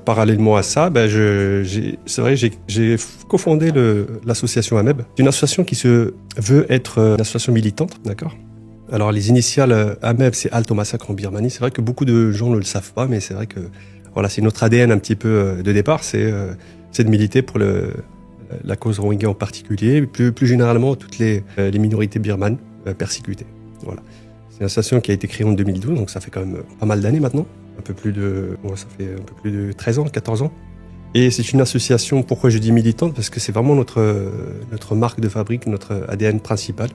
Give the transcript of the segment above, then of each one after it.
Parallèlement à ça, j'ai cofondé l'association AMEB. C'est une association qui se veut être une association militante, d'accord. Alors les initiales AMEB, c'est Halte au massacre en Birmanie. C'est vrai que beaucoup de gens ne le savent pas, mais c'est vrai que voilà, c'est notre ADN un petit peu de départ, c'est de militer pour la cause Rohingya en particulier, plus généralement toutes les minorités birmanes persécutées. Voilà. C'est une association qui a été créée en 2012, donc ça fait quand même pas mal d'années maintenant. Ça fait un peu plus de 13 ans, 14 ans. Et c'est une association, pourquoi je dis militante? Parce que c'est vraiment notre marque de fabrique, notre ADN principal.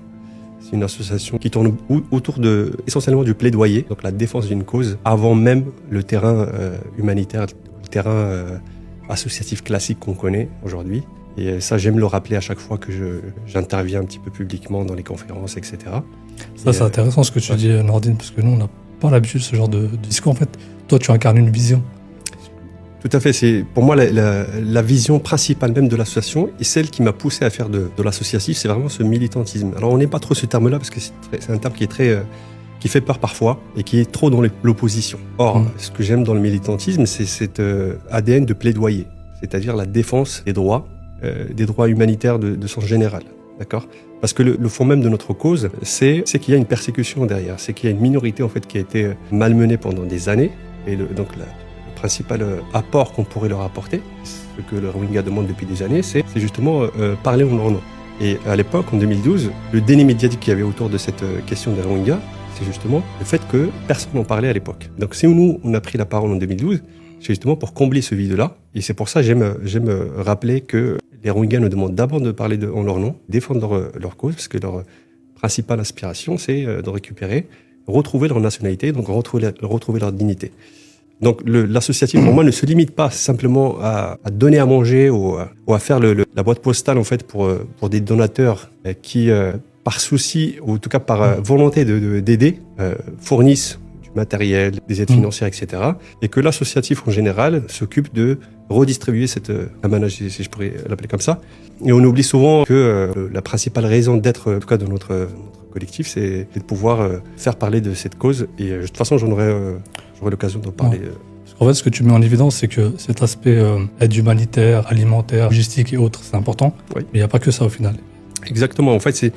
C'est une association qui tourne autour essentiellement du plaidoyer, donc la défense d'une cause, avant même le terrain humanitaire, le terrain associatif classique qu'on connaît aujourd'hui. Et ça, j'aime le rappeler à chaque fois que j'interviens un petit peu publiquement dans les conférences, etc. Ça, c'est intéressant ce que tu dis, Nordine, parce que nous, on n'a pas l'habitude de ce genre de discours. En fait, toi, tu incarnes une vision. Tout à fait. C'est pour moi la vision principale même de l'association et celle qui m'a poussé à faire de l'associatif, c'est vraiment ce militantisme. Alors, on n'aime pas trop ce terme-là parce que c'est un terme qui fait peur parfois et qui est trop dans l'opposition. Or, ce que j'aime dans le militantisme, c'est cet ADN de plaidoyer, c'est-à-dire la défense des droits humanitaires de sens général. D'accord ? Parce que le fond même de notre cause, c'est qu'il y a une persécution derrière, c'est qu'il y a une minorité en fait qui a été malmenée pendant des années. Et donc le principal apport qu'on pourrait leur apporter, ce que le Rohingya demande depuis des années, c'est justement parler en leur nom. Et à l'époque, en 2012, le déni médiatique qu'il y avait autour de cette question des Rohingyas, c'est justement le fait que personne n'en parlait à l'époque. Donc si nous, on a pris la parole en 2012, c'est justement pour combler ce vide-là. Et c'est pour ça que j'aime rappeler que les Rohingyas nous demandent d'abord de parler en leur nom, défendre leur cause, parce que leur principale aspiration, c'est de récupérer, retrouver leur nationalité, donc retrouver leur dignité. Donc l'associatif, pour moi, ne se limite pas simplement à donner à manger ou à faire la boîte postale, en fait, pour des donateurs qui, par souci, ou en tout cas par volonté d'aider, fournissent du matériel, des aides financières, etc. Et que l'associatif, en général, s'occupe de redistribuer cette amanage, si je pourrais l'appeler comme ça. Et on oublie souvent que la principale raison d'être, en tout cas de notre collectif, c'est de pouvoir faire parler de cette cause. Et de toute façon, j'aurai l'occasion d'en parler. Parce qu'en fait, ce que tu mets en évidence, c'est que cet aspect aide humanitaire, alimentaire, logistique et autres, c'est important. Oui. Mais il n'y a pas que ça au final. Exactement. En fait,